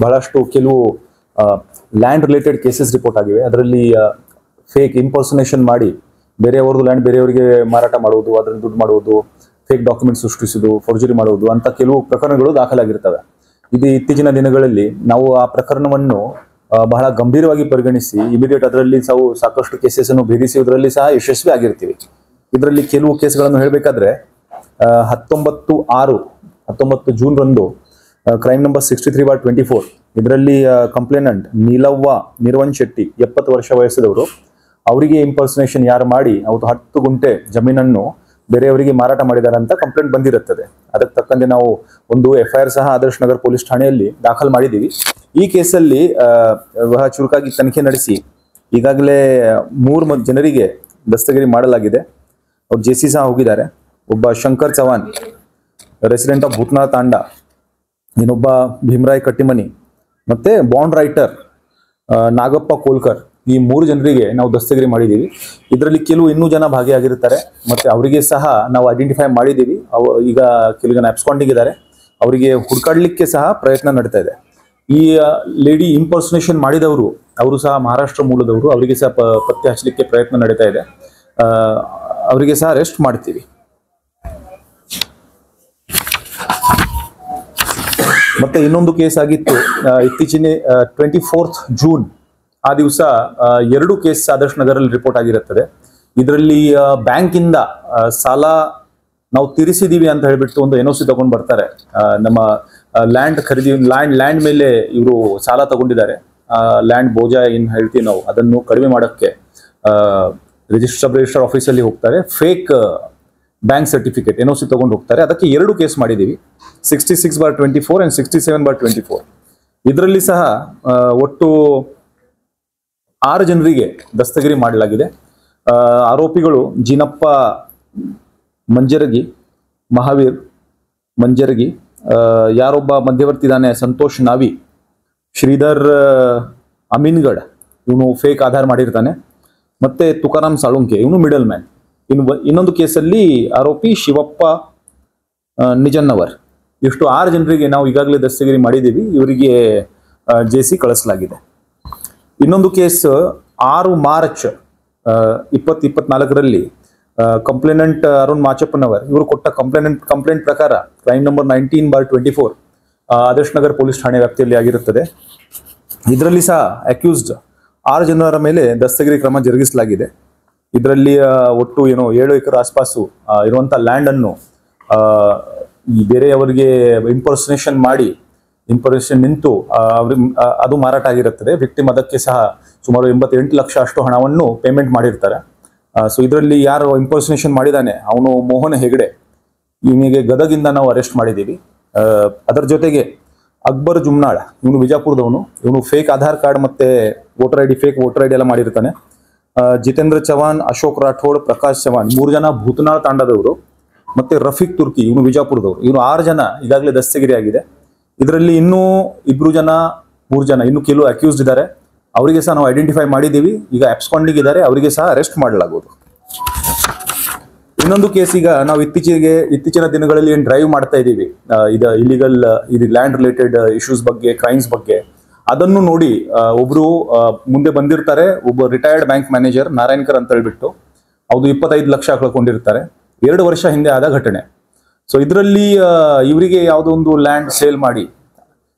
ಬಹಳಷ್ಟು ಕೆಲವು land related cases report ಆಗಿವೆ. ಅದರಲ್ಲಿ ಫೇಕ್ ಇಂಪರ್ಸನೇಷನ್ ಮಾಡಿ ಬೇರೆಯವ್ರದ್ದು ಲ್ಯಾಂಡ್ ಬೇರೆಯವರಿಗೆ ಮಾರಾಟ ಮಾಡುವುದು, ಅದರಲ್ಲಿ ದುಡ್ಡು ಮಾಡುವುದು, ಫೇಕ್ ಡಾಕ್ಯುಮೆಂಟ್ ಸೃಷ್ಟಿಸುವುದು, ಫೋರ್ಜರಿ ಮಾಡುವುದು ಅಂತ ಕೆಲವು ಪ್ರಕರಣಗಳು ದಾಖಲಾಗಿರ್ತವೆ. ಇದು ಇತ್ತೀಚಿನ ದಿನಗಳಲ್ಲಿ ನಾವು ಆ ಪ್ರಕರಣವನ್ನು ಬಹಳ ಗಂಭೀರವಾಗಿ ಪರಿಗಣಿಸಿ ಇಮಿಡಿಯೇಟ್ ಅದರಲ್ಲಿ ಸಾಕಷ್ಟು ಕೇಸಸ್ ಅನ್ನು ಭೇದಿಸುವುದರಲ್ಲಿ ಸಹ ಯಶಸ್ವಿ ಆಗಿರ್ತೀವಿ. ಇದರಲ್ಲಿ ಕೆಲವು ಕೇಸ್ಗಳನ್ನು ಹೇಳಬೇಕಾದ್ರೆ 19 ಜೂನ್ ರಂದು ಕ್ರೈಮ್ ನಂಬರ್ 63/24 ಇದರಲ್ಲಿ ಕಂಪ್ಲೇನೆಂಟ್ ನೀಲವ್ವ ನಿರ್ವನ್ ಶೆಟ್ಟಿ 70 ವರ್ಷ ವಯಸ್ಸದವರು, ಅವರಿಗೆ ಇಂಪರ್ಸನೇಷನ್ ಯಾರು ಮಾಡಿ ಅವತ್ತು 10 ಗುಂಟೆ ಜಮೀನನ್ನು ಬೇರೆಯವರಿಗೆ ಮಾರಾಟ ಮಾಡಿದ್ದಾರೆ ಅಂತ ಕಂಪ್ಲೇಂಟ್ ಬಂದಿರುತ್ತದೆ. ಅದಕ್ಕೆ ತಕ್ಕಂತೆ ನಾವು ಒಂದು FIR ಸಹ ಆದರ್ಶ್ ನಗರ್ ಪೊಲೀಸ್ ಠಾಣೆಯಲ್ಲಿ ದಾಖಲು ಮಾಡಿದ್ದೀವಿ. ಈ ಕೇಸಲ್ಲಿ ಬಹಳ ಚುರುಕಾಗಿ ತನಿಖೆ ನಡೆಸಿ ಈಗಾಗಲೇ 3 ಜನರಿಗೆ ದಸ್ತಗಿರಿ ಮಾಡಲಾಗಿದೆ. ಅವ್ರು JC ಸಹ ಹೋಗಿದ್ದಾರೆ. ಒಬ್ಬ ಶಂಕರ್ ಚವಾನ್ ರೆಸಿಡೆಂಟ್ ಆಫ್ ಭೂತ್ನಾಳ್ ತಾಂಡ, ಇನ್ನೊಬ್ಬ ಭೀಮರಾಯ್ ಕಟ್ಟಿಮನಿ, ಮತ್ತೆ ಬಾಂಡ್ ರೈಟರ್ ನಾಗಪ್ಪ ಕೋಲ್ಕರ್, ಈ 3 ಜನರಿಗೆ ನಾವು ದಸ್ತಗಿರಿ ಮಾಡಿದ್ದೀವಿ. ಇದರಲ್ಲಿ ಕೆಲವು ಇನ್ನೂ ಜನ ಭಾಗಿಯಾಗಿರ್ತಾರೆ, ಮತ್ತೆ ಅವರಿಗೆ ಸಹ ನಾವು ಐಡೆಂಟಿಫೈ ಮಾಡಿದ್ದೀವಿ. ಈಗ ಕೆಲವು ಜನ ಅಬ್ಸ್ಕಾಂಡಿಂಗ್ ಇದ್ದಾರೆ, ಅವರಿಗೆ ಹುಡುಕಾಡ್ಲಿಕ್ಕೆ ಸಹ ಪ್ರಯತ್ನ ನಡೀತಾ ಇದೆ. ಈ ಲೇಡಿ ಇಂಪರ್ಸನೇಷನ್ ಮಾಡಿದವರು ಅವರು ಸಹ ಮಹಾರಾಷ್ಟ್ರ ಮೂಲದವರು, ಅವರಿಗೆ ಸಹ ಪತ್ತೆ ಹಚ್ಚಲಿಕ್ಕೆ ಪ್ರಯತ್ನ ನಡೀತಾ ಇದೆ. ಅವರಿಗೆ ಸಹ ಅರೆಸ್ಟ್ ಮಾಡ್ತೀವಿ. ಮತ್ತೆ ಇನ್ನೊಂದು ಕೇಸ್ ಆಗಿತ್ತು ಇತ್ತೀಚಿನ 24 ಜೂನ್ ಆ ದಿವಸ 2 ಕೇಸ್ ಆದರ್ಶ್ ನಗರಲ್ಲಿ ರಿಪೋರ್ಟ್ ಆಗಿರುತ್ತದೆ. ಇದರಲ್ಲಿ ಬ್ಯಾಂಕ್ ಇಂದ ಸಾಲ ನಾವು ತೀರಿಸಿದೀವಿ ಅಂತ ಹೇಳ್ಬಿಟ್ಟು ಒಂದು NOC ತಗೊಂಡು ಬರ್ತಾರೆ. ನಮ್ಮ ಲ್ಯಾಂಡ್ ಖರೀದಿ ಲ್ಯಾಂಡ್ ಮೇಲೆ ಇವರು ಸಾಲ ತಗೊಂಡಿದ್ದಾರೆ. ಲ್ಯಾಂಡ್ ಬೋಜಾ ಏನ್ ಹೇಳ್ತೀವಿ ನಾವು ಅದನ್ನು ಕಡಿಮೆ ಮಾಡೋಕ್ಕೆ ಸಬ್ ರಿಜಿಸ್ಟರ್ ಆಫೀಸಲ್ಲಿ ಹೋಗ್ತಾರೆ. ಫೇಕ್ ಬ್ಯಾಂಕ್ ಸರ್ಟಿಫಿಕೇಟ್ NOC ತಗೊಂಡು ಹೋಗ್ತಾರೆ. ಅದಕ್ಕೆ 2 ಕೇಸ್ ಮಾಡಿದ್ದೀವಿ, 66/24 and 67/24. ಇದರಲ್ಲಿ ಸಹ ಒಟ್ಟು 6 ಜನರಿಗೆ ದಸ್ತಗಿರಿ ಮಾಡಲಾಗಿದೆ. ಆರೋಪಿಗಳು ಜಿನಪ್ಪ ಮಂಜರಗಿ, ಮಹಾವೀರ್ ಮಂಜರಗಿ, ಯಾರೊಬ್ಬ ಮಧ್ಯವರ್ತಿ ಇದ್ದಾನೆ ಸಂತೋಷ್ ನಾವಿ, ಶ್ರೀಧರ್ ಅಮೀನ್ಗಢ ಇವನು ಫೇಕ್ ಆಧಾರ್ ಮಾಡಿರ್ತಾನೆ, ಮತ್ತೆ ತುಕಾರಾಮ್ ಸಾಳುಂಕೆ ಇವನು ಮಿಡಲ್ ಮ್ಯಾನ್. ಇನ್ನೊಂದು ಕೇಸಲ್ಲಿ ಆರೋಪಿ ಶಿವಪ್ಪ ನಿಜನ್ನವರ್. ಇಷ್ಟು 6 ಜನರಿಗೆ ನಾವು ಈಗಾಗಲೇ ದಸ್ತಗಿರಿ ಮಾಡಿದ್ದೀವಿ. ಇವರಿಗೆ JC ಕಳಿಸಲಾಗಿದೆ. ಇನ್ನೊಂದು ಕೇಸ್ 6 ಮಾರ್ಚ್ 2024ರಲ್ಲಿ ಕಂಪ್ಲೇನೆಂಟ್ ಅರುಣ್ ಮಾಚಪ್ಪನವರ್ ಇವರು ಕೊಟ್ಟ ಕಂಪ್ಲೇಂಟ್ ಪ್ರಕಾರ crime number 19/24 Adarsh Nagar police ಠಾಣೆ ವ್ಯಾಪ್ತಿಯಲ್ಲಿ ಆಗಿರುತ್ತದೆ. ಇದರಲ್ಲಿ ಸಹ ಅಕ್ಯೂಸ್ಡ್ 6 ಜನರ ಮೇಲೆ ದಸ್ತಗಿರಿ ಕ್ರಮ ಜರುಗಿಸಲಾಗಿದೆ. ಇದರಲ್ಲಿ ಒಟ್ಟು 7 ಎಕರೆ ಆಸ್ಪಾಸು ಇರುವಂತ ಲ್ಯಾಂಡ್ ಅನ್ನು ಬೇರೆಯವರಿಗೆ ಇಂಪರ್ಸನೇಷನ್ ನಿಂತು ಅದು ಮಾರಾಟ ಆಗಿರುತ್ತದೆ. ವಿಕ್ಟಿಮ್ ಅದಕ್ಕೆ ಸಹ ಸುಮಾರು 88 ಲಕ್ಷ ಅಷ್ಟು ಹಣವನ್ನು ಪೇಮೆಂಟ್ ಮಾಡಿರ್ತಾರೆ. ಸೊ ಇದರಲ್ಲಿ ಯಾರು ಇಂಪರ್ಸನೇಷನ್ ಮಾಡಿದಾನೆ ಅವನು ಮೋಹನ್ ಹೆಗಡೆ, ಇವನಿಗೆ ಗದಗಿಂದ ನಾವು ಅರೆಸ್ಟ್ ಮಾಡಿದ್ದೀವಿ. ಅದರ ಜೊತೆಗೆ ಅಕ್ಬರ್ ಜುಮ್ನಾಳ್ ಇವನು ವಿಜಾಪುರದವನು, ಇವನು ಫೇಕ್ ಆಧಾರ್ ಕಾರ್ಡ್ ಮತ್ತೆ ಫೇಕ್ ವೋಟರ್ ಐಡಿ ಎಲ್ಲ ಮಾಡಿರ್ತಾನೆ. ಜಿತೇಂದ್ರ ಚವಾನ್, ಅಶೋಕ್ ರಾಠೋಡ್, ಪ್ರಕಾಶ್ ಚವಾನ್ 3 ಜನ ಭೂತನಾಳ್ ತಾಂಡದವರು, ಮತ್ತೆ ರಫೀಕ್ ತುರ್ಕಿ ಇವನು ವಿಜಾಪುರದವರು. ಇವನು 6 ಜನ ಈಗಾಗಲೇ ದಸ್ತಗಿರಿ ಆಗಿದೆ. ಇದರಲ್ಲಿ ಇನ್ನೂ 3 ಜನ ಇನ್ನು ಕೆಲವು ಅಕ್ಯೂಸ್ಡ್ ಇದ್ದಾರೆ, ಅವರಿಗೆ ಸಹ ನಾವು ಐಡೆಂಟಿಫೈ ಮಾಡಿದ್ದೀವಿ. ಈಗ ಅಬ್ಸ್ಕಾಂಡಿಂಗ್ ಇದ್ದಾರೆ, ಅವರಿಗೆ ಸಹ ಅರೆಸ್ಟ್ ಮಾಡಲಾಗುವುದು. ಇನ್ನೊಂದು ಕೇಸ್ ಈಗ ನಾವು ಇತ್ತೀಚಿನ ದಿನಗಳಲ್ಲಿ ಏನು ಡ್ರೈವ್ ಮಾಡ್ತಾ ಇದ್ದೀವಿ, ಇದು ಇಲಿಗಲ್ ಲ್ಯಾಂಡ್ ರಿಲೇಟೆಡ್ ಇಶ್ಯೂಸ್ ಬಗ್ಗೆ, ಕ್ರೈಮ್ಸ್ ಬಗ್ಗೆ, ಅದನ್ನು ನೋಡಿ ಒಬ್ರು ಮುಂದೆ ಬಂದಿರ್ತಾರೆ. ಒಬ್ಬ ರಿಟೈರ್ಡ್ ಬ್ಯಾಂಕ್ ಮ್ಯಾನೇಜರ್ ನಾರಾಯಣ್ಕರ್ ಅಂತ ಹೇಳ್ಬಿಟ್ಟು ಅವ್ರು 25 ಲಕ್ಷ ಕಳ್ಕೊಂಡಿರ್ತಾರೆ. 2 ವರ್ಷ ಹಿಂದೆ ಆದ ಘಟನೆ. ಸೊ ಇದರಲ್ಲಿ ಇವರಿಗೆ ಯಾವುದೋ ಒಂದು ಲ್ಯಾಂಡ್ ಸೇಲ್ ಮಾಡಿ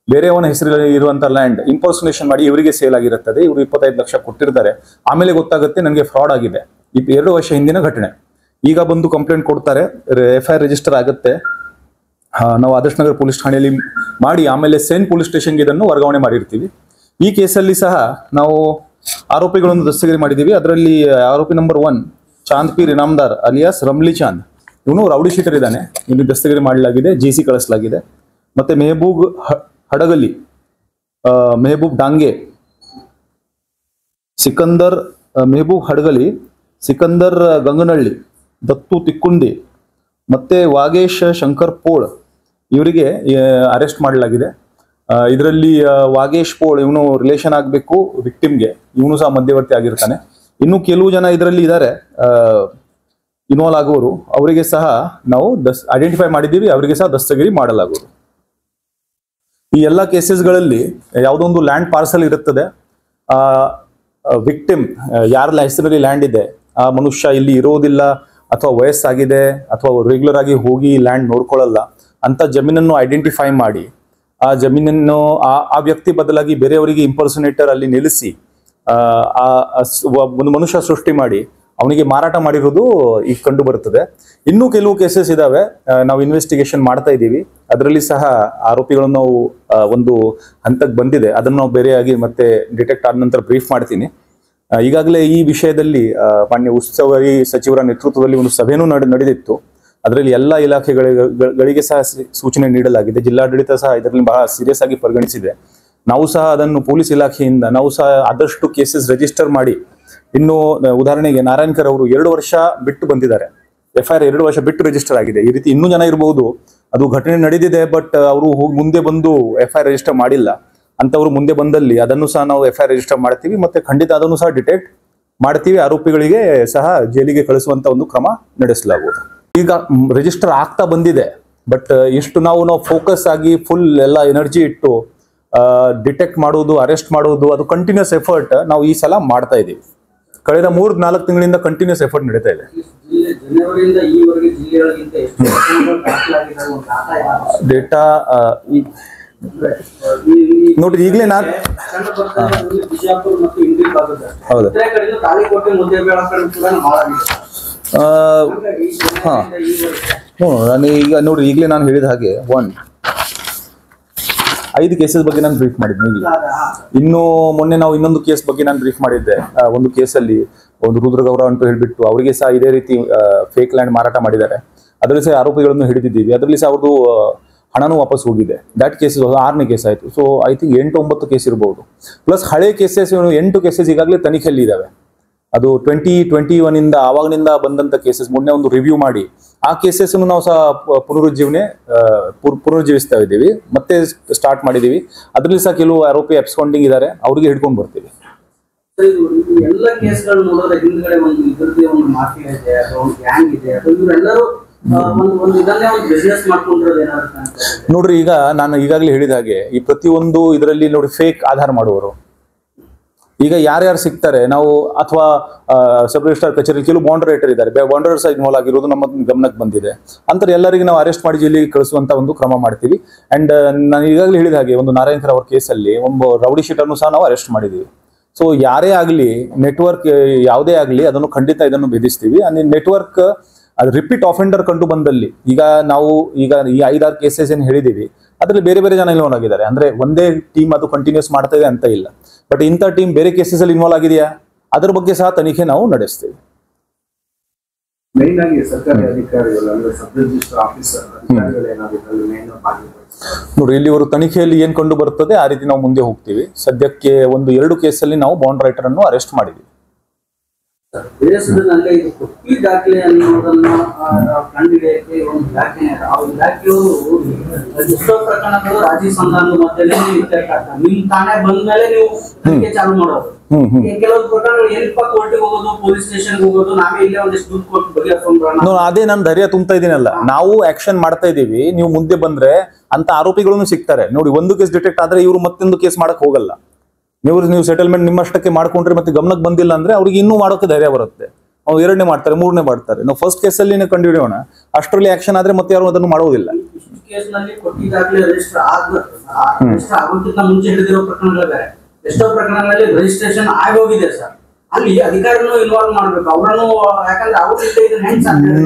ಬೇರೆಯವನ ಹೆಸರಲ್ಲಿ ಇರುವಂತ ಲ್ಯಾಂಡ್ ಇಂಪರ್ಸನೇಷನ್ ಮಾಡಿ ಇವರಿಗೆ ಸೇಲ್ ಆಗಿರುತ್ತದೆ. ಇವರು 25 ಲಕ್ಷ ಕೊಟ್ಟಿರ್ತಾರೆ. ಆಮೇಲೆ ಗೊತ್ತಾಗುತ್ತೆ ನನಗೆ ಫ್ರಾಡ್ ಆಗಿದೆ. 2 ವರ್ಷ ಹಿಂದಿನ ಘಟನೆ. ಈಗ ಬಂದು ಕಂಪ್ಲೇಂಟ್ ಕೊಡ್ತಾರೆ, FIR ರಿಜಿಸ್ಟರ್ ಆಗುತ್ತೆ. ನಾವು ಆದರ್ಶ್ ನಗರ್ ಪೊಲೀಸ್ ಠಾಣೆಯಲ್ಲಿ ಮಾಡಿ ಆಮೇಲೆ ಸೇನ್ ಪೊಲೀಸ್ ಸ್ಟೇಷನ್ಗೆ ಇದನ್ನು ವರ್ಗಾವಣೆ ಮಾಡಿರ್ತೀವಿ. ಈ ಕೇಸಲ್ಲಿ ಸಹ ನಾವು ಆರೋಪಿಗಳನ್ನು ದಸ್ತಗಿರಿ ಮಾಡಿದ್ದೀವಿ. ಅದರಲ್ಲಿ ಆರೋಪಿ ನಂಬರ್ 1 ಚಾಂದ್ ಪೀರ್ ಇನಾಮ್ದಾರ್ ಅಲಿಯಾಸ್ ರಮ್ಲಿ ಚಾಂದ್, ಇವನು ರೌಡಿ ಶೀಟರ್ ಇದ್ದಾನೆ. ಇವನಿಗೆ ದಸ್ತಗಿರಿ ಮಾಡಲಾಗಿದೆ, JC ಕಳಿಸಲಾಗಿದೆ. ಮತ್ತೆ ಮೆಹಬೂಬ್ ಹಡಗಲಿ, ಮೆಹಬೂಬ್ ಡಾಂಗೆ, ಮೆಹಬೂಬ್ ಹಡಗಲಿ, ಸಿಕಂದರ್ ಗಂಗನಹಳ್ಳಿ, ದತ್ತು ತಿಕ್ಕುಂಡಿ, ಮತ್ತೆ ವಾಗೇಶ್ ಶಂಕರ್ ಪೋಳ್ ಇವರಿಗೆ ಅರೆಸ್ಟ್ ಮಾಡಲಾಗಿದೆ. ಇದರಲ್ಲಿ ವಾಗೇಶ್ ಪೋಳ್ ಇವನು ರಿಲೇಷನ್ ಆಗಬೇಕು ವಿಕ್ಟಿಮ್ಗೆ, ಇವನು ಸಹ ಮಧ್ಯವರ್ತಿ ಆಗಿರ್ತಾನೆ. ಇನ್ನು ಕೆಲವು ಜನ ಇದರಲ್ಲಿ ಇದ್ದಾರೆ ಇನ್ವಾಲ್ವ್ ಆಗುವವರು, ಅವರಿಗೆ ಸಹ ನಾವು ಐಡೆಂಟಿಫೈ ಮಾಡಿದ್ದೀವಿ, ಅವರಿಗೆ ಸಹ ದಸ್ತಗಿರಿ ಮಾಡಲಾಗುವುದು. ಈ ಎಲ್ಲ ಕೇಸಸ್ಗಳಲ್ಲಿ ಯಾವುದೊಂದು ಲ್ಯಾಂಡ್ ಪಾರ್ಸಲ್ ಇರುತ್ತದೆ, ವಿಕ್ಟಿಮ್ ಯಾರ ಹೆಸರಲ್ಲಿ ಲ್ಯಾಂಡ್ ಇದೆ ಆ ಮನುಷ್ಯ ಇಲ್ಲಿ ಇರೋದಿಲ್ಲ ಅಥವಾ ವಯಸ್ಸಾಗಿದೆ ಅಥವಾ ರೆಗ್ಯುಲರ್ ಆಗಿ ಹೋಗಿ ಲ್ಯಾಂಡ್ ನೋಡ್ಕೊಳ್ಳಲ್ಲ ಅಂತ ಜಮೀನನ್ನು ಐಡೆಂಟಿಫೈ ಮಾಡಿ ಆ ಜಮೀನನ್ನು ಆ ವ್ಯಕ್ತಿ ಬದಲಾಗಿ ಬೇರೆಯವರಿಗೆ ಇಂಪರ್ಸನೇಟರ್ ಅಲ್ಲಿ ನಿಲ್ಲಿಸಿ ಒಂದು ಮನುಷ್ಯ ಸೃಷ್ಟಿ ಮಾಡಿ ಅವನಿಗೆ ಮಾರಾಟ ಮಾಡಿರೋದು ಈಗ ಕಂಡು ಬರುತ್ತದೆ. ಇನ್ನೂ ಕೆಲವು ಕೇಸಸ್ ಇದಾವೆ, ನಾವು ಇನ್ವೆಸ್ಟಿಗೇಷನ್ ಮಾಡ್ತಾ ಇದ್ದೀವಿ. ಅದರಲ್ಲಿ ಸಹ ಆರೋಪಿಗಳನ್ನು ನಾವು ಒಂದು ಹಂತಕ್ಕೆ ಬಂದಿದೆ, ಅದನ್ನು ನಾವು ಬೇರೆಯಾಗಿ ಮತ್ತೆ ಡಿಟೆಕ್ಟ್ ಆದ ನಂತರ ಬ್ರೀಫ್ ಮಾಡ್ತೀನಿ. ಈಗಾಗಲೇ ಈ ವಿಷಯದಲ್ಲಿ ಮಾನ್ಯ ಉಸ್ತುವಾರಿ ಸಚಿವರ ನೇತೃತ್ವದಲ್ಲಿ ಒಂದು ಸಭೆನೂ ನಡೆದಿತ್ತು. ಅದರಲ್ಲಿ ಎಲ್ಲ ಇಲಾಖೆಗಳಿಗೆ ಸಹ ಸೂಚನೆ ನೀಡಲಾಗಿದೆ. ಜಿಲ್ಲಾಡಳಿತ ಸಹ ಇದರಲ್ಲಿ ಬಹಳ ಸೀರಿಯಸ್ ಆಗಿ ಪರಿಗಣಿಸಿದೆ. ನಾವು ಸಹ ಅದನ್ನು ಪೊಲೀಸ್ ಇಲಾಖೆಯಿಂದ ನಾವು ಸಹ ಆದಷ್ಟು ಕೇಸಸ್ ರಿಜಿಸ್ಟರ್ ಮಾಡಿ, ಇನ್ನು ಉದಾಹರಣೆಗೆ ನಾರಾಯಣ್ಕರ್ ಅವರು 2 ವರ್ಷ ಬಿಟ್ಟು ಬಂದಿದ್ದಾರೆ, FIR 2 ವರ್ಷ ಬಿಟ್ಟು ರಿಜಿಸ್ಟರ್ ಆಗಿದೆ. ಈ ರೀತಿ ಇನ್ನೂ ಜನ ಇರಬಹುದು, ಅದು ಘಟನೆ ನಡೆದಿದೆ ಬಟ್ ಅವರು ಮುಂದೆ ಬಂದು FIR ರಿಜಿಸ್ಟರ್ ಮಾಡಿಲ್ಲ ಅಂತವರು ಮುಂದೆ ಬಂದಲ್ಲಿ ಅದನ್ನು ಸಹ ನಾವು FIR ರಿಜಿಸ್ಟರ್ ಮಾಡ್ತೀವಿ, ಮತ್ತೆ ಖಂಡಿತ ಅದನ್ನು ಸಹ ಡಿಟೆಕ್ಟ್ ಮಾಡ್ತೀವಿ. ಆರೋಪಿಗಳಿಗೆ ಸಹ ಜೈಲಿಗೆ ಕಳಿಸುವಂತ ಒಂದು ಕ್ರಮ ನಡೆಸಲಾಗುವುದು. ಈಗ ರಿಜಿಸ್ಟರ್ ಆಗ್ತಾ ಬಂದಿದೆ, ಬಟ್ ಇಷ್ಟು ನಾವು ಫೋಕಸ್ ಆಗಿ ಫುಲ್ ಎಲ್ಲ ಎನರ್ಜಿ ಇಟ್ಟು ಡಿಟೆಕ್ಟ್ ಮಾಡೋದು, ಅರೆಸ್ಟ್ ಮಾಡೋದು, ಅದು ಕಂಟಿನ್ಯೂಸ್ ಎಫರ್ಟ್ ನಾವು ಈ ಸಲ ಮಾಡ್ತಾ ಇದ್ದೀವಿ. ಕಳೆದ 3-4 ತಿಂಗಳಿಂದ ಕಂಟಿನ್ಯೂಸ್ ಎಫರ್ಟ್ ನಡೀತಾ ಇದೆ. ಡೇಟಾ ನೋಡ್ರಿ, ಈಗಲೇ ನಾನು ಹೌದು ನಾನು ಈಗ ನೋಡ್ರಿ, ಈಗಲೇ ನಾನು ಹೇಳಿದ ಹಾಗೆ 5 ಕೇಸಸ್ ಬಗ್ಗೆ ನಾನು ಬ್ರೀಫ್ ಮಾಡಿದ್ದೆ. ಇನ್ನು ಮೊನ್ನೆ ನಾವು ಇನ್ನೊಂದು ಕೇಸ್ ಬಗ್ಗೆ ನಾನು ಬ್ರೀಫ್ ಮಾಡಿದ್ದೆ. ಒಂದು ಕೇಸಲ್ಲಿ ಒಂದು ರುದ್ರಗೌಡ ಅಂತ ಹೇಳ್ಬಿಟ್ಟು ಅವರಿಗೆ ಸಹ ಇದೇ ರೀತಿ ಫೇಕ್ ಲ್ಯಾಂಡ್ ಮಾರಾಟ ಮಾಡಿದ್ದಾರೆ. ಅದರಲ್ಲಿ ಸಹ ಆರೋಪಿಗಳನ್ನು ಹಿಡಿದಿದ್ದೀವಿ. ಅದರಲ್ಲಿ ಸಹ ಅವ್ರದ್ದು ಹಣನೂ ವಾಪಸ್ ಹೋಗಿದೆ. ದ್ಯಾಟ್ ಕೇಸಸ್ 6ನೇ ಕೇಸ್ ಆಯಿತು. ಸೊ ಐ ಥಿಂಕ್ 8-9 ಕೇಸ್ ಇರ್ಬೋದು. ಪ್ಲಸ್ ಹಳೆ ಕೇಸಸ್ 8 ಕೇಸಸ್ ಈಗಾಗಲೇ ತನಿಖೆಯಲ್ಲಿ ಇದ್ದಾವೆ. ಅದು 2021 ಇಂದ ಆವಾಗಿನಿಂದ ಬಂದಂತ ಕೇಸಸ್ ಮೊನ್ನೆ ಒಂದು ರಿವ್ಯೂ ಮಾಡಿ ಆ ಕೇಸಸ್ ನಾವು ಸಹ ಪುನರುಜ್ಜೀವಿಸ್ತಾ ಇದ್ದೀವಿ, ಮತ್ತೆ ಸ್ಟಾರ್ಟ್ ಮಾಡಿದೀವಿ. ಅದರಲ್ಲಿ ಸಹ ಕೆಲವು ಆರೋಪಿ ಅಬ್ಸ್ಕಾಂಡಿಂಗ್ ಇದ್ದಾರೆ, ಅವ್ರಿಗೆ ಹಿಡ್ಕೊಂಡು ಬರ್ತೀವಿ. ಎಲ್ಲ ಕೇಸ್ಗಳು ನೋಡಿದ್ರೆ ಹಿಂದ್ಗಡೆ ಒಂದು ಇದರದೇ ಒಂದು ಮಾಫಿಯಾ ಇದೆ, ಒಂದು ಗ್ಯಾಂಗ್ ಇದೆ, ಇವರೆಲ್ಲರೂ ನೋಡ್ರಿ, ಈಗ ನಾನು ಈಗಾಗಲೇ ಹೇಳಿದ ಹಾಗೆ ಈ ಪ್ರತಿಯೊಂದು ಇದರಲ್ಲಿ ನೋಡಿ ಫೇಕ್ ಆಧಾರ ಮಾಡುವವರು ಈಗ ಯಾರ್ಯಾರು ಸಿಗ್ತಾರೆ ನಾವು, ಅಥವಾ ಸಬ್ ರಿಜಿಸ್ಟ್ರಾರ್ ಕಚೇರಿ ಕೆಲವು ಬಾಂಡ್ ರೈಟರ್ ಇದ್ದಾರೆ, ಬಾಂಡರ್ಸ್ ಇನ್ವಾಲ್ವ್ ಆಗಿರೋದು ನಮ್ಮ ಗಮನಕ್ಕೆ ಬಂದಿದೆ. ಅಂತಾರೆ ಎಲ್ಲರಿಗೆ ನಾವು ಅರೆಸ್ಟ್ ಮಾಡಿ ಜೈಲಿಗೆ ಕಳಿಸುವಂತ ಒಂದು ಕ್ರಮ ಮಾಡ್ತೀವಿ. ಅಂಡ್ ನಾನು ಈಗಾಗಲೇ ಹೇಳಿದ ಹಾಗೆ ಒಂದು ನಾರಾಯಣ್ಕರ್ ಅವರ ಕೇಸಲ್ಲಿ ಒಂದು ರೌಡಿ ಶೀಟರ್ನು ಸಹ ನಾವು ಅರೆಸ್ಟ್ ಮಾಡಿದ್ದೀವಿ. ಸೊ ಯಾರೇ ಆಗಲಿ, ನೆಟ್ವರ್ಕ್ ಯಾವುದೇ ಆಗಲಿ, ಅದನ್ನು ಖಂಡಿತ ಇದನ್ನು ಭೇದಿಸ್ತೀವಿ. ನೆಟ್ವರ್ಕ್ ಅದು ರಿಪೀಟ್ ಆಫೆಂಡರ್ ಕಂಡು ಬಂದಲ್ಲಿ ಈಗ ಈ 5-6 ಕೇಸಸ್ ಏನು ಹೇಳಿದೀವಿ, ಅದರಲ್ಲಿ ಬೇರೆ ಬೇರೆ ಜನ ಇನ್ವಾಲ್ವ್ ಆಗಿದ್ದಾರೆ. ಅಂದ್ರೆ ಒಂದೇ ಟೀಮ್ ಅದು ಕಂಟಿನ್ಯೂಸ್ ಮಾಡ್ತಾ ಇದೆ ಅಂತ ಇಲ್ಲ, ಬಟ್ ಇಂಥ ಟೀಮ್ ಬೇರೆ ಕೇಸಸ್ ಅಲ್ಲಿ ಇನ್ವಾಲ್ವ್ ಆಗಿದೆಯಾ ಅದ್ರ ಬಗ್ಗೆ ಸಹ ತನಿಖೆ ನಾವು ನಡೆಸ್ತೀವಿ. ಮೇನ್ ಆಗಿ ಸರ್ಕಾರಿ ಅಧಿಕಾರಿಗಳು ಅಂದ್ರೆ ಸಬ್ ರಿಜಿಸ್ಟರ್ ಆಫೀಸರ್ ನೋಡ್ರಿ, ಇಲ್ಲಿವರು ತನಿಖೆಯಲ್ಲಿ ಏನ್ ಕಂಡು ಬರ್ತದೆ ಆ ರೀತಿ ನಾವು ಮುಂದೆ ಹೋಗ್ತೀವಿ. ಸದ್ಯಕ್ಕೆ 1-2 ಕೇಸಲ್ಲಿ ನಾವು ಬಾಂಡ್ ರೈಟರ್ ಅನ್ನು ಅರೆಸ್ಟ್ ಮಾಡಿದ್ವಿ. ದೇಶದಲ್ಲಿ ಇದು ಕೊಟ್ಟಿ ದಾಖಲೆ ಅನ್ನೋದನ್ನ ಕಂಡಿಡಿಯಕ್ಕೆ ಒಂದು ಇಲಾಖೆ, ಆ ಇಲಾಖೆಯವರು ಎಷ್ಟೋ ಪ್ರಕರಣಗಳು ರಾಜಿ ಸಂಧಾನದ ಮಧ್ಯದಲ್ಲಿ ಇತ್ಯರ್ಥ ಆಗ್ತದೆ. ನಿಮ್ ತಾನೇ ಬಂದ್ಮೇಲೆ ನೀವು ತನಿಖೆ ಚಾಲು ಮಾಡೋದು. ಕೆಲವು ಪ್ರಕರಣಗಳು ಏನಪ್ಪ ಕೋರ್ಟಿಗೆ ಹೋಗೋದು, ಪೊಲೀಸ್ ಸ್ಟೇಷನ್ ಹೋಗೋದು, ನಾವೇ ಇಲ್ಲೇ ಒಂದಿಷ್ಟು ದುಡ್ಡು ಕೊಟ್ಟು ಬಗೆಹರಿಸೋಣ. ಅದೇ ನಾನು ಧೈರ್ಯ ತುಂಬ್ತಾ ಇದೀನಲ್ಲ, ನಾವು ಆಕ್ಷನ್ ಮಾಡ್ತಾ ಇದೀವಿ. ನೀವು ಮುಂದೆ ಬಂದ್ರೆ ಅಂತ ಆರೋಪಿಗಳನ್ನು ಸಿಗ್ತಾರೆ. ನೋಡಿ, ಒಂದು ಕೇಸ್ ಡಿಟೆಕ್ಟ್ ಆದ್ರೆ ಇವರು ಮತ್ತೊಂದು ಕೇಸ್ ಮಾಡಕ್ ಹೋಗಲ್ಲ. ನೀವು ಸೆಟಲ್ಮೆಂಟ್ ನಿಮ್ಮಷ್ಟಕ್ಕೆ ಮಾಡ್ಕೊಂಡ್ರೆ ಮತ್ತೆ ಗಮನಕ್ಕೆ ಬಂದಿಲ್ಲ ಅಂದ್ರೆ ಅವ್ರಿಗೆ ಇನ್ನೂ ಮಾಡೋಕೆ ಧೈರ್ಯ ಬರುತ್ತೆ. ಅವ್ರು 2ನೇ ಮಾಡ್ತಾರೆ, 3ನೇ ಮಾಡ್ತಾರೆ. ನಾವು ಫಸ್ಟ್ ಕೇಸಲ್ಲಿ ಕಂಡು ಹಿಡಿಯೋಣ, ಅಷ್ಟರಲ್ಲಿ ಆಕ್ಷನ್ ಆದ್ರೆ ಮತ್ತೆ ಯಾರು ಅದನ್ನು ಮಾಡೋದಿಲ್ಲ. ಮುಂಚೆ ಹಿಡಿದಿರೋ ಪ್ರಕರಣಗಳು ಬೇರೆ, ಎಷ್ಟೋ ಪ್ರಕರಣಗಳಲ್ಲಿ ರಿಜಿಸ್ಟ್ರೇಷನ್ ಆಗೋಗಿದೆ ಸರ್. ಅಲ್ಲಿ ಅಧಿಕಾರಿಗಳು ಇನ್ವಾಲ್ವ್ ಮಾಡ್ಬೇಕು ಅವರನ್ನು, ಯಾಕಂದ್ರೆ ಅವ್ರು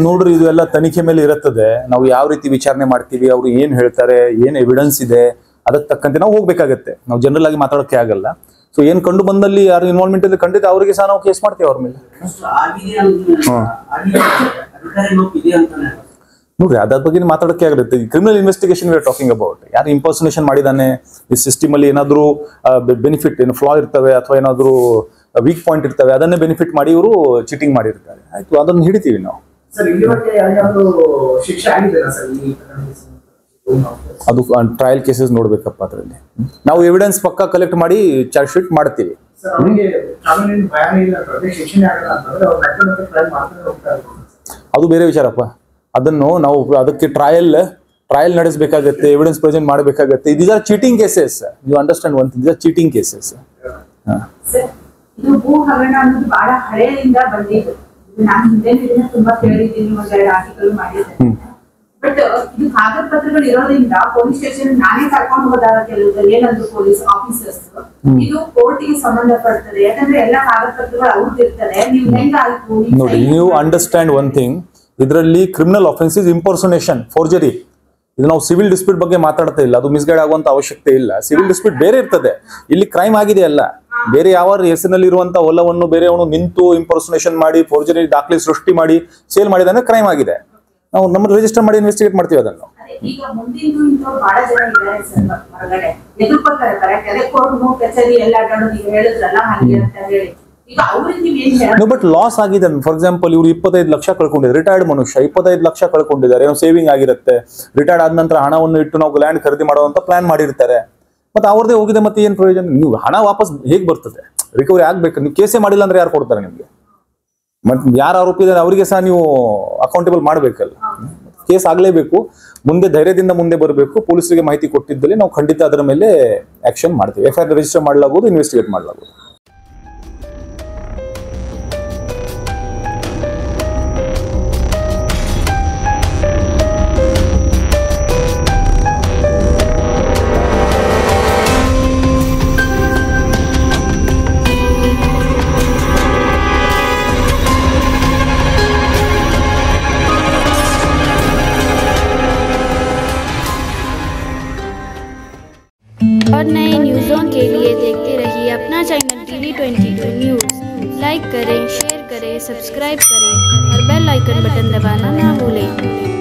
ನೋಡ್ರಿ, ಇದು ಎಲ್ಲ ತನಿಖೆ ಮೇಲೆ ಇರುತ್ತದೆ. ನಾವು ಯಾವ ರೀತಿ ವಿಚಾರಣೆ ಮಾಡ್ತೀವಿ, ಅವ್ರು ಏನ್ ಹೇಳ್ತಾರೆ, ಏನ್ ಎವಿಡೆನ್ಸ್ ಇದೆ, ಅದಕ್ಕೆ ತಕ್ಕಂತೆ ನಾವು ಹೋಗ್ಬೇಕಾಗತ್ತೆ. ನಾವು ಜನರಲ್ ಆಗಿ ಮಾತಾಡೋಕೆ ಆಗಲ್ಲ. ಸೊ ಏನ್ ಕಂಡು ಬಂದಲ್ಲಿ ಯಾರು ಇನ್ವಾಲ್ವ್ಮೆಂಟ್ ಇದೆ ಖಂಡಿತ ಅವರಿಗೆ ಸಹ ನಾವು ಕೇಸ್ ಮಾಡ್ತೀವಿ ಅವ್ರ ಮೇಲೆ. ನೋಡ್ರಿ, ಅದ್ರ ಬಗ್ಗೆ ಮಾತಾಡೋಕೆ ಆಗುತ್ತೆ. Criminal investigation we are talking about. ಯಾರು ಇಂಪರ್ಸನೇಷನ್ ಮಾಡಿದಾನೆ, ಈ ಸಿಸ್ಟಮ್ ಅಲ್ಲಿ ಏನಾದ್ರು ಬೆನಿಫಿಟ್, ಏನು ಫ್ಲಾ ಇರ್ತವೆ ಅಥವಾ ಏನಾದ್ರು ವೀಕ್ ಪಾಯಿಂಟ್ ಇರ್ತವೆ, ಅದನ್ನೇ ಬೆನಿಫಿಟ್ ಮಾಡಿ ಇವರು ಚೀಟಿಂಗ್ ಮಾಡಿರ್ತಾರೆ. ಆಯ್ತು, ಅದನ್ನು ಹಿಡಿತೀವಿ ನಾವು. ಅದು ಟ್ರಯಲ್ ಕೇಸಸ್ ನೋಡ್ಬೇಕಪ್ಪ. ಅದರಲ್ಲಿ ನಾವು ಎವಿಡೆನ್ಸ್ ಪಕ್ಕ ಕಲೆಕ್ಟ್ ಮಾಡಿ ಚಾರ್ಜ್ ಶೀಟ್ ಮಾಡ್ತೀವಿ. ಅದು ಬೇರೆ ವಿಚಾರಪ್ಪ. ಅದನ್ನು ನಾವು ಅದಕ್ಕೆ ಟ್ರಯಲ್ ಟ್ರಯಲ್ ನಡೆಸಬೇಕಾಗತ್ತೆ, ಎವಿಡೆನ್ಸ್ ಪ್ರೆಸೆಂಟ್ ಮಾಡಬೇಕಾಗತ್ತೆ. These are cheating cases. You understand one thing, these are cheating cases. Sir, ಇದು ಭೂ ಹಗರಣ ಅನ್ನೋದು ಬಹಳ ಹಳೆಯಿಂದ ಬಂದಿದ್ದು. ನಾನು ಹಿಂದೆ ತುಂಬಾ ಕೇಳಿದ್ದೀನಿ, ಒಂದೆರಡು ಆರ್ಟಿಕಲ್ ಮಾಡಿದ್ದೇನೆ. ಬಟ್ ಇದು ಕಾಗದ ಪತ್ರಗಳು ಇರೋದ್ರಿಂದ ಪೊಲೀಸ್ ಸ್ಟೇಷನ್ ನಾನೇ ಕರ್ಕೊಂಡು ಹೋದಾಗ ಕೆಲವು ಏನಂದ್ರು ಪೊಲೀಸ್ ಆಫೀಸರ್ಸ್, ಇದು ಕೋರ್ಟಿಗೆ ಸಂಬಂಧಪಡ್ತದೆ, ಯಾಕಂದ್ರೆ ಎಲ್ಲ ಕಾಗದ ಪತ್ರಗಳು ಅವ್ರದ್ದು ಇರ್ತದೆ, ನೀವು ಹೆಂಗಾಯ್ತು ನೋಡಿ, ನೀವು ಅಂಡರ್ಸ್ಟ್ಯಾಂಡ್ ಒನ್ ಥಿಂಗ್, ಇದರಲ್ಲಿ criminal offence is impersonation, forgery. ಇದು ನಾವು ಸಿವಿಲ್ ಡಿಸ್ಪ್ಯೂಟ್ ಬಗ್ಗೆ ಮಾತಾಡ್ತಾ ಇಲ್ಲ, ಅದು ಮಿಸ್ಗೈಡ್ ಆಗುವಂತ ಅವಶ್ಯಕತೆ ಇಲ್ಲ. ಸಿವಿಲ್ ಡಿಸ್ಪ್ಯೂಟ್ ಬೇರೆ ಇರ್ತದೆ, ಇಲ್ಲಿ ಕ್ರೈಮ್ ಆಗಿದೆ ಅಲ್ಲ. ಬೇರೆ ಯಾವ ಹೆಸರಿನಲ್ಲಿ ಇರುವಂತ ಹೊಲವನ್ನು ಬೇರೆಯವನು ನಿಂತು ಇಂಪರ್ಸನೇಷನ್ ಮಾಡಿ ಫೋರ್ಜರಿ ದಾಖಲೆ ಸೃಷ್ಟಿ ಮಾಡಿ ಸೇಲ್ ಮಾಡಿದ್ರೆ ಕ್ರೈಮ್ ಆಗಿದೆ. ನಾವು ನಮ್ಮ ರಿಜಿಸ್ಟರ್ ಮಾಡಿ ಇನ್ವೆಸ್ಟಿಗೇಟ್ ಮಾಡ್ತೀವಿ ಅದನ್ನು. ಈಗ ಮುಂದಿನ ಬಹಳ ಜನ ಇದ್ದಾರೆ ಸರ್ ಹೊರಗಡೆ ಎದುರ್ಕೊತಾರೆ, ಕರೆಕ್ಟ್ ಅದೇ ಕೋರ್ಟ್ ಕಚೇರಿ ಎಲ್ಲ ಅಡ್ಡಾಡೋದು ಈಗ ಹೇಳಿದ್ರಲ್ಲ ಹಾಗೆ ಅಂತ ಹೇಳಿ. ಈಗ ಅವ್ರಿಗೆ ನೀವ್ ಏನ್ ಹೇಳ ಬಟ್ ಲಾಸ್ ಆಗಿದೆ. ಫಾರ್ ಎಕ್ಸಾಂಪಲ್, ಇವ್ರು 25 ಲಕ್ಷ ಕಳ್ಕೊಂಡಿದ್ದಾರೆ, ರಿಟೈರ್ಡ್ ಮನುಷ್ಯ 25 ಲಕ್ಷ ಕಳ್ಕೊಂಡಿದ್ದಾರೆ, ಏನೋ ಸೇವಿಂಗ್ ಆಗಿರುತ್ತೆ. ರಿಟೈರ್ಡ್ ಆದ ನಂತರ ಹಣವನ್ನು ಇಟ್ಟು ನಾವು ಲ್ಯಾಂಡ್ ಖರೀದಿ ಮಾಡುವಂತ ಪ್ಲಾನ್ ಮಾಡಿರ್ತಾರೆ. ಮತ್ತೆ ಅವ್ರದೇ ಹೋಗಿದೆ, ಮತ್ತೆ ಏನ್ ಪ್ರಯೋಜನ? ನೀವು ಹಣ ವಾಪಸ್ ಹೇಗೆ ಬರ್ತದೆ? ರಿಕವರಿ ಆಗ್ಬೇಕು. ನೀವು ಕೇಸೇ ಮಾಡಿಲ್ಲ ಅಂದ್ರೆ ಯಾರು ಕೊಡ್ತಾರೆ ನಿಮ್ಗೆ? ಮತ್ತೆ ಯಾರು ಆರೋಪಿ ಇದ್ದಾರೆ ಅವರಿಗೆ ಸಹ ನೀವು ಅಕೌಂಟೇಬಲ್ ಮಾಡಬೇಕಲ್ಲ. ಕೇಸ್ ಆಗ್ಲೇಬೇಕು. ಮುಂದೆ ಧೈರ್ಯದಿಂದ ಮುಂದೆ ಬರಬೇಕು. ಪೊಲೀಸರಿಗೆ ಮಾಹಿತಿ ಕೊಟ್ಟಿದ್ದಲ್ಲಿ ನಾವು ಖಂಡಿತ ಅದರ ಮೇಲೆ ಆಕ್ಷನ್ ಮಾಡ್ತೀವಿ. FIR ರಿಜಿಸ್ಟರ್ ಮಾಡಲಾಗುವುದು, ಇನ್ವೆಸ್ಟಿಗೇಟ್ ಮಾಡಲಾಗುವುದು. और नए न्यूज़ों के लिए देखते रहिए अपना चैनल TV22 न्यूज़। लाइक करें, शेयर करें, सब्सक्राइब करें और बेल आइकन बटन दबाना ना भूलें।